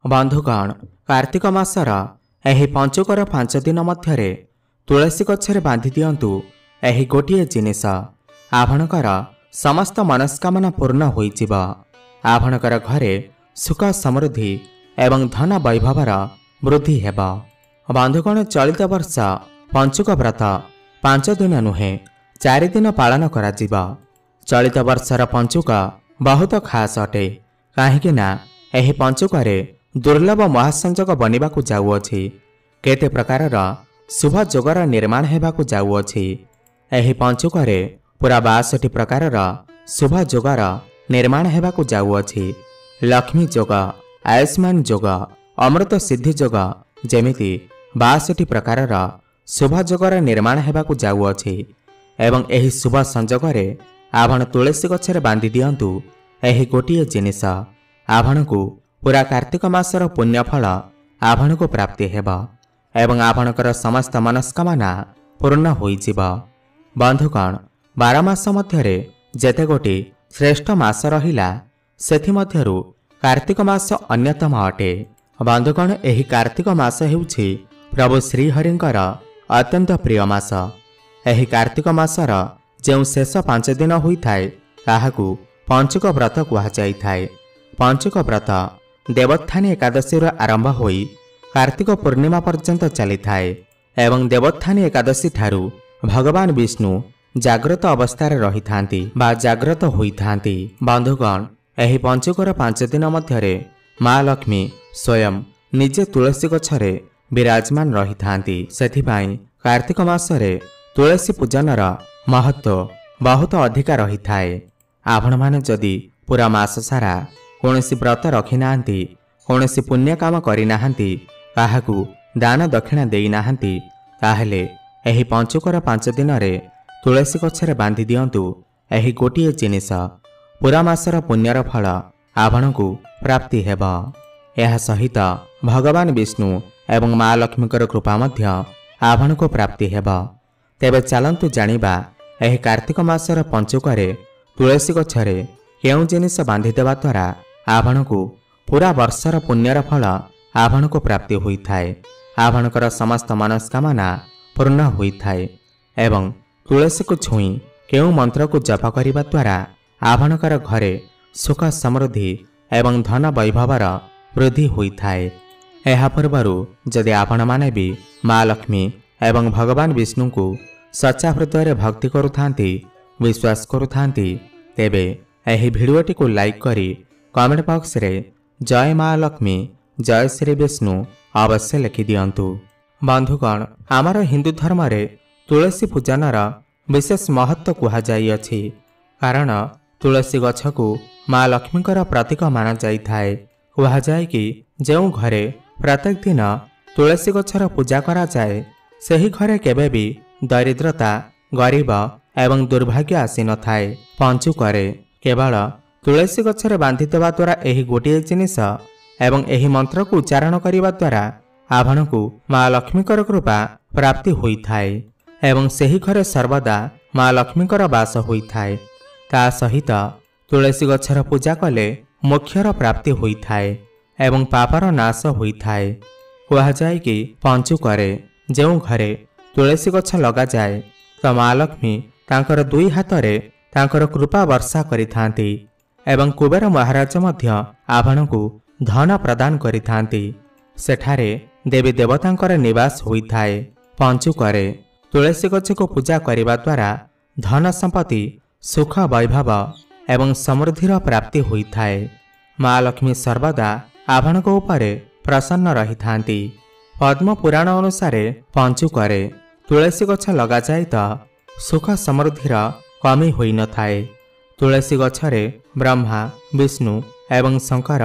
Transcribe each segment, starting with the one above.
बंधुगण कार्तिक मासर एही पंचुकर 5 दिन मध्य तुलसी गछरे बांधि दियंतु एही गोटिए जिनिस आपणकर समस्त मनस्कामना पूर्ण होइजिब। आपणकर घरे सुख समृद्धि एवं धन वैभवर वृद्धि हेब। बंधुगण चलित वर्ष पंचुक व्रत 5 दिन नुहे 4 दिन पालन करा जिबा। चलित वर्षर पंचुक बहुत खास अटे काहेकि ना एही पंचुकरे दुर्लभ महासंजोग बनिबाकु जाउअछि। केते प्रकारर शुभ जोगर निर्माण हेबाकु जाउअछि। एही पंचुकरे पूरा 62 प्रकारर शुभ जोगर निर्माण हेबाकु जाउअछि। लक्ष्मी जोग, आयुष्मान जोग, अमृत सिद्धि जोग जेमिति 62 प्रकारर शुभ जोगर निर्माण हेबाकु जाउअछि। एवं एही शुभ संजोगरे आपण तुलसी गछरे बांधि दियंतु एही गोटिए जिनिस आपणकु पूरा कार्तिक मासर पुण्यफल आपणकु प्राप्ति हेब एवं आपणकर समस्त मनस्कामना पूर्ण होइजिब। बंधुगण 12 मास मध्यरे जेते गोटी श्रेष्ठ मास रहिला सेथि मध्यरु कार्तिक मास अन्यतम अटे। बंधुगण एही कार्तिक मास हेउछि प्रभु श्रीहरिंकर अत्यंत प्रिय मास। एही कार्तिक मासर जेउ शेष 5 दिन होइथाय ताहाकु पंचुक व्रत कुहा जाइथाय। पंचुक व्रत देवोत्थानी एकादशी आरंभ होई कार्तिक पूर्णिमा पर्यंत चली थाए एवं देवोत्थानी एकादशी ठारू भगवान विष्णु जाग्रत अवस्था रही थांती बा जाग्रत होई थांती। बंधुगण एही पंचुकर 5 दिन मध्यरे माँ लक्ष्मी स्वयं निजे तुलसी गछरे विराजमान रही थांती। सेथिपाई कार्तिक मासरे तुलसी पूजनर महत्व बहुत अधिक रही थाए। आपण माने जदि पूरा मास सारा कौनसी व्रत रखी नाहंती, कौनसी पुण्य काम करि नाहंती, काहाकू दान दक्षिणा देई नाहंती, ताहेले एही पंचुकर 5 दिन रे तुलसी गछरे बांधि दियंतु एही गोटिए जिनिस पूरा मासर पुण्यर फल आपणकु प्राप्ति हेब। एहा सहित भगवान विष्णु एवं माँ लक्ष्मीकर कृपा मध्य आपणकु प्राप्ति हेब। तेबे चलंतु जानिबा एही कार्तिक मासर पंचुकरे तुलसी गछरे केउ जिनिस बांधि देबा द्वारा आपणकु पूरा वर्षर पुण्यर फल आपणकु प्राप्ति होइथाय। आपणकर समस्त मनस्कामना पूर्ण होइथाय एवं तुलसी को छुई केउ मंत्र को जप करिबा द्वारा आपणकर घरे सुख समृद्धि एवं धन वैभवर वृद्धि होइथाय। एहा पूर्वरु जदि आपण माने भी माँ लक्ष्मी एवं भगवान विष्णु को सच्चा हृदय भक्ति करुथांती, विश्वास करुथांती, तेबे एही भिडियोटी को लाइक करी कमेंट बॉक्स रे जय माँ लक्ष्मी जय श्री विष्णु अवश्य लिखि दियंतु। बंधुगण आमर हिंदू धर्म रे तुलसी पूजनर विशेष महत्व कुहा जाई अछि। कारण तुलसी गछ को माँ लक्ष्मीकर प्रतीक माना जाई थाए। कुहा जाए कि जेउ घरे प्रत्येक दिन तुलसी गछर पूजा करा जाए सेही घरे केबे भी दरिद्रता, गरीब एवं दुर्भाग्य आसी न थाए। पंचुकरे केवल तुलसी गछरे बांधि देवा द्वारा एही गोटिए जिनिस एवं एही मंत्र को उच्चारण करिबा द्वारा आपणकु माँ लक्ष्मीकर कृपा प्राप्ति होइथाय एवं सेही घरे सर्वदा माँ लक्ष्मीकर वास होइथाय। ता सहित तुलसी गछर पूजा कले मोक्षर प्राप्ति होइथाय एवं पापर नाश होइथाय। कुहा जाए कि पंचुकरे जेउ घरे तुलसी गछ लगा जाए तो माँ लक्ष्मी तांकर 2 हाथरे तांकर कृपा वर्षा करिथांती एवं कुबेर महाराज मध्य आपणकु धन प्रदान करिथांती। सेठारे देवी देवतांकर निवास होइथाय। पंचुकरे तुलसी गछ को पूजा करिबा द्वारा धन संपत्ति, सुख वैभव एवं समृद्धिर प्राप्ति होइथाय। माँ लक्ष्मी सर्वदा आपणक उपरे प्रसन्न रहिथांती। पद्म पुराण अनुसार पंचुकरे तुलसी गछ लगा जाए तो सुख समृद्धिर कमी होई न थाए। तुलसी गछरे ब्रह्मा, विष्णु एवं शंकर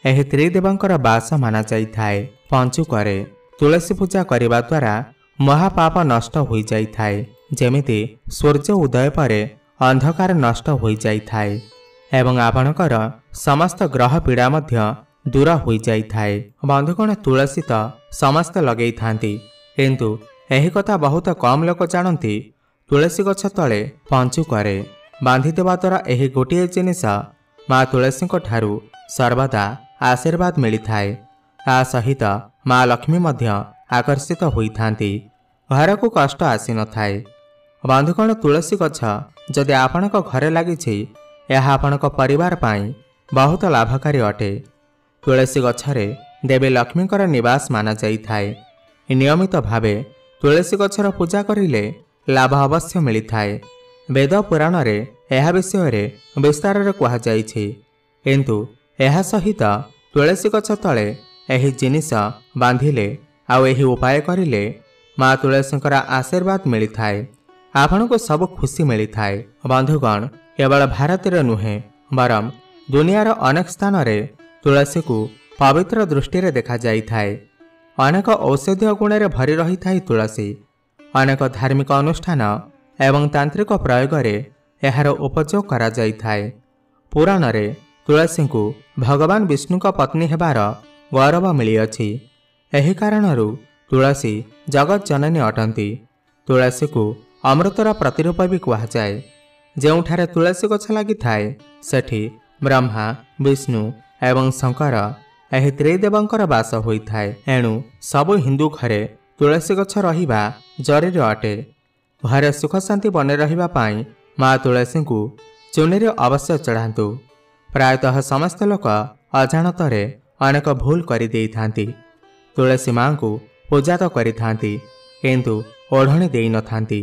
एही त्रिदेवंकर वास माना जाई थाए। पंचुकरे तुलसी पूजा करिबा द्वारा महापाप नष्ट होई जाई थाए। जेमिति सूर्य उदय परे अंधकार नष्ट होई जाई थाए एवं आपणकर समस्त ग्रह पीड़ा मध्य दूर होई जाई थाए। बंधुगण तुलसी तो समस्त लगेई थांती किंतु एही कथा बहुत कम लोक जानती। तुलसी गछ तले पंचुकरे बांधि देवा द्वारा एही गोटिए जिनिस माँ तुलसी ठारू सर्वदा आशीर्वाद मिली थाए। ତା ସହିତ ମା ଲକ୍ଷ୍ମୀ ମଧ୍ୟ ଆକର୍ଷିତ ହୋଇଥାନ୍ତି। ଘରକୁ କଷ୍ଟ ଆସିନଥାଏ। ବନ୍ଧୁଗଣ, ତୁଳସୀ ଗଛ ଯଦି ଆପଣଙ୍କ ଘରେ ଲାଗିଛି, ଏହା ଆପଣଙ୍କ ପରିବାର ପାଇଁ ବହୁତ ଲାଭକାରୀ ଅଟେ। ତୁଳସୀ ଗଛରେ ଦେବୀ ଲକ୍ଷ୍ମୀଙ୍କର ନିବାସ ମାନାଯାଇଥାଏ। ନିୟମିତ ଭାବେ ତୁଳସୀ ଗଛର ପୂଜା କରିଲେ ଲାଭ ଅବଶ୍ୟ ମିଳିଥାଏ। ବେଦ ପୁରାଣରେ ଏହା ବିଷୟରେ ବିସ୍ତାରରେ କୁହାଯାଇଛି। କିନ୍ତୁ ଏହା ସହିତ ତୁଳସୀ ଗଛ ତଳେ ଏହି ଜିନିଷ ବାନ୍ଧିଲେ ଆଉ ଏହି ଉପାୟ କରିଲେ ମା ତୁଳସୀଙ୍କର ଆଶୀର୍ବାଦ ମିଳିଥାଏ। ଆପଣଙ୍କୁ ସବୁ ଖୁସି ମିଳିଥାଏ। ବନ୍ଧୁଗଣ, କେବଳ ଭାରତରେ ନୁହେଁ ବରଂ ଦୁନିଆର ଅନେକ ସ୍ଥାନରେ ତୁଳସୀକୁ ପବିତ୍ର ଦୃଷ୍ଟିରେ ଦେଖାଯାଇଥାଏ। ଅନେକ ଔଷଧୀୟ ଗୁଣରେ ଭରି ରହିଥାଏ ତୁଳସୀ। ଅନେକ ଧାର୍ମିକ ଅନୁଷ୍ଠାନ ଏବଂ ତାନ୍ତ୍ରିକ ପ୍ରୟୋଗରେ ଏହାର ଉପଯୋଗ କରାଯାଇଥାଏ। ପୁରାଣରେ ତୁଳସୀଙ୍କୁ ଭଗବାନ ବିଷ୍ଣୁଙ୍କ ପତ୍ନୀ ହେବାର ଗୌରବ ମିଳିଅଛି। ଏହି କାରଣରୁ ତୁଳସୀ ଜଗତ ଜନନୀ ଅଟନ୍ତି। ତୁଳସୀକୁ ଅମୃତର ପ୍ରତିରୂପ ବି କୁହାଯାଏ। ଯେଉଁଠାରେ ତୁଳସୀ ଗଛ ଲାଗିଥାଏ ସେଠି ବ୍ରହ୍ମା, ବିଷ୍ଣୁ ଏବଂ ଶଙ୍କର ଏହି ତ୍ରିଦେବଙ୍କର ବାସ ହୋଇଥାଏ। ଏଣୁ ସବୁ ହିନ୍ଦୁ ଘରେ ତୁଳସୀ ଗଛ ରହିବା ଜରୁରୀ ଅଟେ। ଘରେ ସୁଖ ଶାନ୍ତି ବନେଇ ରହିବା ପାଇଁ ମା ତୁଳସୀଙ୍କୁ ଚୁନିରେ ଅବଶ୍ୟ ଚଢ଼ାନ୍ତୁ। ପ୍ରାୟତଃ ସମସ୍ତ ଲୋକ ଅଜାଣତରେ ଅନେକ ଭୁଲ କରିଦେଇଥାନ୍ତି। ତୁଳସୀ ମାଙ୍କୁ ପୂଜା ତ କରିଥାନ୍ତି, କିନ୍ତୁ ଓଢ଼ଣୀ ଦେଇନଥାନ୍ତି।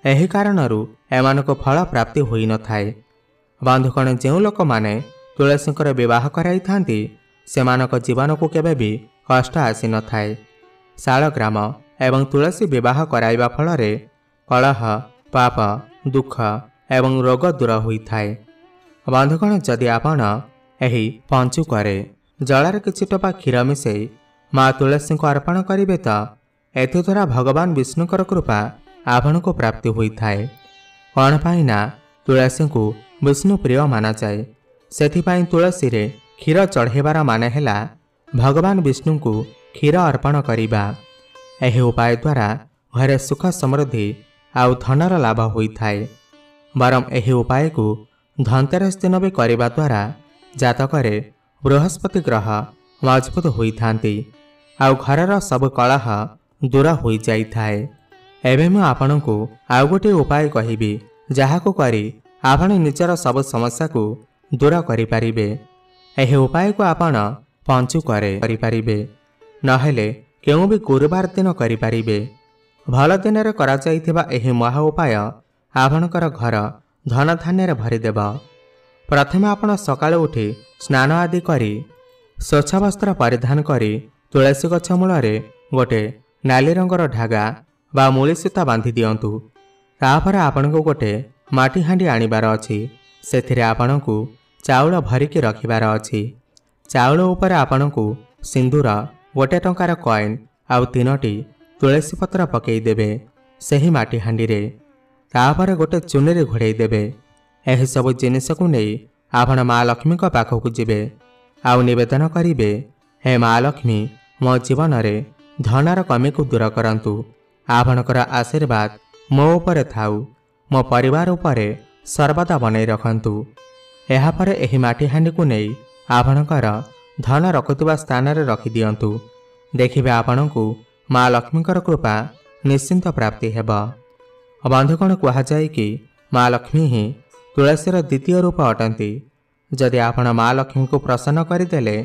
ଏହି କାରଣରୁ ଏମାନଙ୍କୁ ଫଳ ପ୍ରାପ୍ତି ହୋଇନଥାଏ। ବନ୍ଧୁଗଣ, ଯେଉଁ ଲୋକମାନେ ତୁଳସୀଙ୍କର ବିବାହ କରାଇଥାନ୍ତି ସେମାନଙ୍କ ଜୀବନକୁ କେବେ ବି କଷ୍ଟ ଆସିନଥାଏ। ଶାଳଗ୍ରାମ ଏବଂ ତୁଳସୀ ବିବାହ କରାଇବା ଫଳରେ କଳହ, ପାପ, ଦୁଃଖ ଏବଂ ରୋଗ ଦୂର ହୋଇଥାଏ। ବନ୍ଧୁଗଣ, ଯଦି ଆପଣ ଏହି ପଞ୍ଚୁକରେ ଜଳରେ କିଛି ଟୋପା କ୍ଷୀର ମିଶାଇ ମା ତୁଳସୀଙ୍କୁ ଅର୍ପଣ କରିବେ ତ ଏଥିଦ୍ୱାରା ଭଗବାନ ବିଷ୍ଣୁଙ୍କର କୃପା ଆପଣଙ୍କୁ ପ୍ରାପ୍ତି ହୋଇଥାଏ। କ'ଣ ପାଇଁ ନା ତୁଳସୀଙ୍କୁ ବିଷ୍ଣୁ ପ୍ରିୟ ମାନାଯାଏ। ସେଥିପାଇଁ ତୁଳସୀରେ କ୍ଷୀର ଚଢ଼ାଇବାର ମାନେ ହେଲା ଭଗବାନ ବିଷ୍ଣୁଙ୍କୁ କ୍ଷୀର ଅର୍ପଣ କରିବା। ଏହି ଉପାୟ ଦ୍ୱାରା ଘରେ ସୁଖ ସମୃଦ୍ଧି ଆଉ ଧନର ଲାଭ ହୋଇଥାଏ। ବରଂ ଏହି ଉପାୟକୁ ଧନତେରସ ଦିନ ବି କରିବା ଦ୍ୱାରା ଜାତକରେ ବୃହସ୍ପତି ଗ୍ରହ ମଜବୁତ ହୋଇଥାନ୍ତି ଆଉ ଘରର ସବୁ କଳହ ଦୂର ହୋଇଯାଇଥାଏ। ଏବେ ମୁଁ ଆପଣଙ୍କୁ ଆଉ ଗୋଟିଏ ଉପାୟ କହିବି, ଯାହାକୁ କରି ଆପଣ ନିଜର ସବୁ ସମସ୍ୟାକୁ ଦୂର କରିପାରିବେ। ଏହି ଉପାୟକୁ ଆପଣ ପଞ୍ଚୁକରେ କରିପାରିବେ, ନହେଲେ କେଉଁ ବି ଗୁରୁବାର ଦିନ କରିପାରିବେ। ଭଲ ଦିନରେ କରାଯାଇଥିବା ଏହି ମହା ଉପାୟ ଆପଣଙ୍କର ଘର ଧନଧାନ୍ୟରେ ଭରିଦେବ। ପ୍ରଥମେ ଆପଣ ସକାଳୁ ଉଠି ସ୍ନାନ ଆଦି କରି ସ୍ୱଚ୍ଛ ବସ୍ତ୍ର ପରିଧାନ କରି ତୁଳସୀ ଗଛ ମୂଳରେ ଗୋଟିଏ ନାଲି ରଙ୍ଗର ଢାଗା ବା ମୂଳି ସୂତା ବାନ୍ଧି ଦିଅନ୍ତୁ। ତାପରେ ଆପଣଙ୍କୁ ଗୋଟିଏ ମାଟି ହାଣ୍ଡି ଆଣିବାର ଅଛି। ସେଥିରେ ଆପଣଙ୍କୁ ଚାଉଳ ଭରିକି ରଖିବାର ଅଛି। ଚାଉଳ ଉପରେ ଆପଣଙ୍କୁ ସିନ୍ଦୁର, 1 ଟଙ୍କାର କଏନ୍ ଆଉ 3ଟି ତୁଳସୀ ପତ୍ର ପକାଇଦେବେ ସେହି ମାଟି ହାଣ୍ଡିରେ। ତାପରେ ଗୋଟିଏ ଚୁନିରେ ଘୋଡ଼େଇ ଦେବେ। ଏହିସବୁ ଜିନିଷକୁ ନେଇ ଆପଣ ମା ଲକ୍ଷ୍ମୀଙ୍କ ପାଖକୁ ଯିବେ ଆଉ ନିବେଦନ କରିବେ, ହେ ମା ଲକ୍ଷ୍ମୀ, ମୋ ଜୀବନରେ ଧନର କମିକୁ ଦୂର କରନ୍ତୁ। ଆପଣଙ୍କର ଆଶୀର୍ବାଦ ମୋ ଉପରେ ଥାଉ। ମୋ ପରିବାର ଉପରେ ସର୍ବଦା ବନେଇ ରଖନ୍ତୁ। ଏହାପରେ ଏହି ମାଟି ହାଣ୍ଡିକୁ ନେଇ ଆପଣଙ୍କର ଧନ ରଖୁଥିବା ସ୍ଥାନରେ ରଖିଦିଅନ୍ତୁ। ଦେଖିବେ ଆପଣଙ୍କୁ ମା ଲକ୍ଷ୍ମୀଙ୍କର କୃପା ନିଶ୍ଚିନ୍ତ ପ୍ରାପ୍ତି ହେବ। ବନ୍ଧୁଗଣ, କୁହାଯାଏ କି ମା ଲକ୍ଷ୍ମୀ ହିଁ ତୁଳସୀର ଦ୍ୱିତୀୟ ରୂପ ଅଟନ୍ତି। ଯଦି ଆପଣ ମା ଲକ୍ଷ୍ମୀଙ୍କୁ ପ୍ରସନ୍ନ କରିଦେଲେ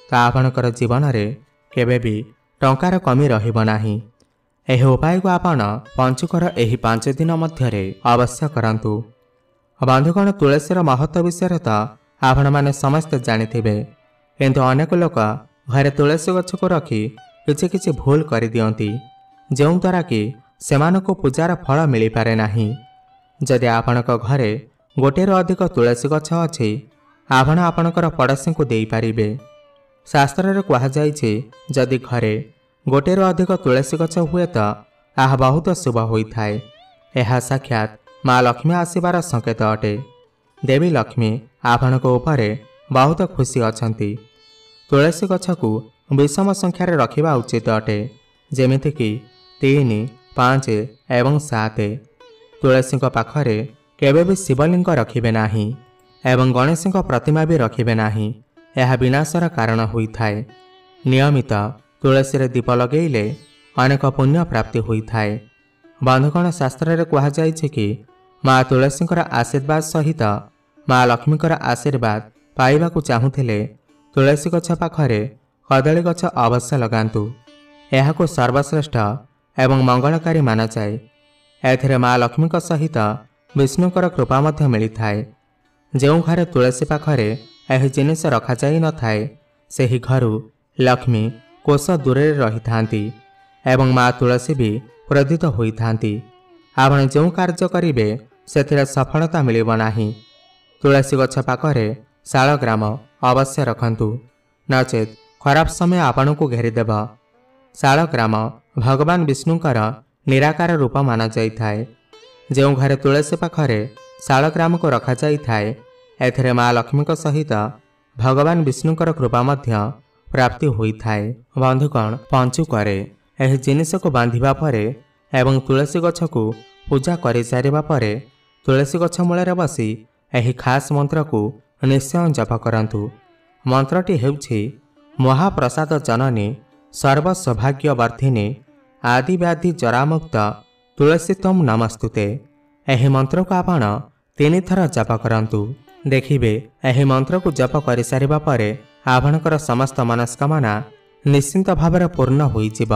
ତ ଆପଣଙ୍କର ଜୀବନରେ କେବେ ବି ଟଙ୍କାର କମି ରହିବ ନାହିଁ। ଏହି ଉପାୟକୁ ଆପଣ ପଞ୍ଚୁକର ଏହି 5 ଦିନ ମଧ୍ୟରେ ଅବଶ୍ୟ କରନ୍ତୁ। ବନ୍ଧୁଗଣ, ତୁଳସୀର ମହତ୍ଵ ବିଷୟରେ ତ ଆପଣମାନେ ସମସ୍ତେ ଜାଣିଥିବେ, କିନ୍ତୁ ଅନେକ ଲୋକ ଘରେ ତୁଳସୀ ଗଛକୁ ରଖି କିଛି କିଛି ଭୁଲ କରିଦିଅନ୍ତି, ଯେଉଁଦ୍ୱାରା କି ସେମାନଙ୍କୁ ପୂଜାର ଫଳ ମିଳିପାରେ ନାହିଁ। ଯଦି ଆପଣଙ୍କ ଘରେ ଗୋଟିଏରୁ ଅଧିକ ତୁଳସୀ ଗଛ ଅଛି, ଆପଣ ଆପଣଙ୍କର ପଡ଼ୋଶୀଙ୍କୁ ଦେଇପାରିବେ। ଶାସ୍ତ୍ରରେ କୁହାଯାଇଛି, ଯଦି ଘରେ ଗୋଟିଏରୁ ଅଧିକ ତୁଳସୀ ଗଛ ହୁଏ ତ ତାହା ବହୁତ ଶୁଭ ହୋଇଥାଏ। ଏହା ସାକ୍ଷାତ ମା ଲକ୍ଷ୍ମୀ ଆସିବାର ସଂକେତ ଅଟେ। ଦେବୀ ଲକ୍ଷ୍ମୀ ଆପଣଙ୍କ ଉପରେ ବହୁତ ଖୁସି ଅଛନ୍ତି। ତୁଳସୀ ଗଛକୁ ବିଷମ ସଂଖ୍ୟାରେ ରଖିବା ଉଚିତ ଅଟେ, ଯେମିତିକି 3, 5 ଏବଂ 7। ତୁଳସୀଙ୍କ ପାଖରେ କେବେ ବି ଶିବଲିଙ୍ଗ ରଖିବେ ନାହିଁ ଏବଂ ଗଣେଶଙ୍କ ପ୍ରତିମା ବି ରଖିବେ ନାହିଁ। ଏହା ବିନାଶର କାରଣ ହୋଇଥାଏ। नियमित तुलसी दीप लगेले अनेक पुण्य प्राप्ति होइथाए। बंधुगण शास्त्र कहुଯାଇଛି कि माँ तुलसी आशीर्वाद सहित माँ लक्ष्मी आशीर्वाद पाइबाकु चाहूले तुलसी गछ पाखरे कदली गछ अवश्य लगांतु। यहाकु सर्वश्रेष्ठ एवं मंगलकारी माना जाए। एथिरे माँ लक्ष्मी सहित विष्णुकर कृपा मध्य मिलिथाए। जो घरे तुलसी पाखरे यह जिनिस रखा जाई न थाए सेही घरु लक्ष्मी कोष दूरे रही थांती एवं माँ तुलसी भी प्रोदित होई थांती। आपण जो कार्य करिवे सेथिरे सफलता मिलिब नाही। तुलसी गछ पाखरे शालग्राम अवश्य रखंतु, नचेत खराब समय आपणको घेरीदेव। शालग्राम भगवान विष्णुकर निराकार रूप माना जाइथाए। जो घरे तुलसी पाखरे शालग्राम को रखा जाइथाए एथिरे माँ लक्ष्मी सहित भगवान विष्णुकर कृपा मध्य प्राप्ति होइथाए। बंधुगण पंचुकरे एही जिनिस को बांधिबा परे एवं तुलसी गछ को पूजा करि सारिबा परे तुलसी गछ मूलरे बसी एही खास मंत्र को निश्चय जप करंतु। मंत्रटी हेउछि महाप्रसाद जननी सर्व सौभाग्य वर्धिनी आदि व्याधि जरामुक्त तुलसी तम नमस्तुते। एही मंत्र को आपण 3 थर जप करंतु। देखिबे एही मंत्र को जप करि सारिबा परे आपणकर समस्त मनस्कामना निश्चिंत भाव पूर्ण होइजिब।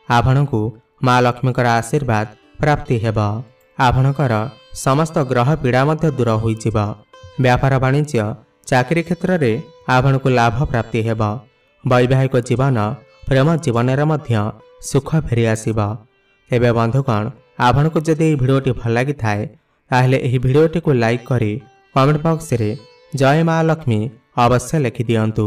आपणको माँ लक्ष्मीकर आशीर्वाद प्राप्ति हेब। आपणकर समस्त ग्रह पीड़ा मध्य दूर होइजिब। व्यापार वाणिज्य चाकरी क्षेत्र में आपणको लाभ प्राप्ति हेब। वैवाहिक जीवन प्रेम जीवन मध्य सुख फेरी आसिब। एबे बंधुगण आपणको जदि यह भिडियोटी भल लगी थाए ताहले एही भिडियोटी को लाइक करी कमेंट बॉक्स रे जय माँ लक्ष्मी अवश्य लिखि दियंतु।